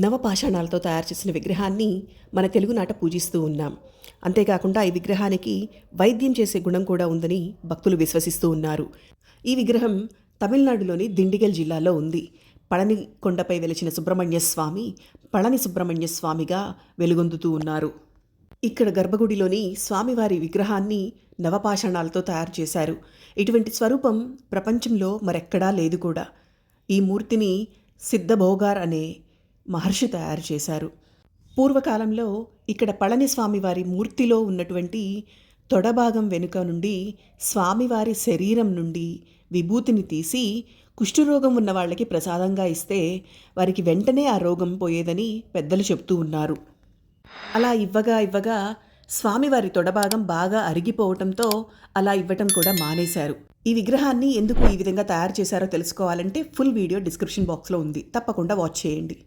నవపాషాణాలతో తయారు చేసిన విగ్రహాన్ని మన తెలుగునాట పూజిస్తూ ఉన్నాం. అంతేకాకుండా ఈ విగ్రహానికి వైద్యం చేసే గుణం కూడా ఉందని భక్తులు విశ్వసిస్తూ ఉన్నారు. ఈ విగ్రహం తమిళనాడులోని దిండిగల్ జిల్లాలో ఉంది. పళని కొండపై వెలిచిన సుబ్రహ్మణ్య స్వామి పళని సుబ్రహ్మణ్య స్వామిగా వెలుగొందుతూ ఉన్నారు. ఇక్కడ గర్భగుడిలోని స్వామివారి విగ్రహాన్ని నవపాషాణాలతో తయారు చేశారు. ఇటువంటి స్వరూపం ప్రపంచంలో మరెక్కడా లేదు కూడా. ఈ మూర్తిని సిద్ధభోగార్ అనే మహర్షి తయారు చేశారు. పూర్వకాలంలో ఇక్కడ పళని స్వామివారి మూర్తిలో ఉన్నటువంటి తొడభాగం వెనుక నుండి స్వామివారి శరీరం నుండి విభూతిని తీసి కుష్ఠరోగం ఉన్న వాళ్ళకి ప్రసాదంగా ఇస్తే వారికి వెంటనే ఆ రోగం పోయేదని పెద్దలు చెప్తూ ఉన్నారు. అలా ఇవ్వగా స్వామివారి తొడభాగం బాగా అరిగిపోవటంతో అలా ఇవ్వటం కూడా మానేశారు. ఈ విగ్రహాన్ని ఎందుకు ఈ విధంగా తయారు చేశారో తెలుసుకోవాలంటే ఫుల్ వీడియో డిస్క్రిప్షన్ బాక్స్లో ఉంది, తప్పకుండా వాచ్ చేయండి.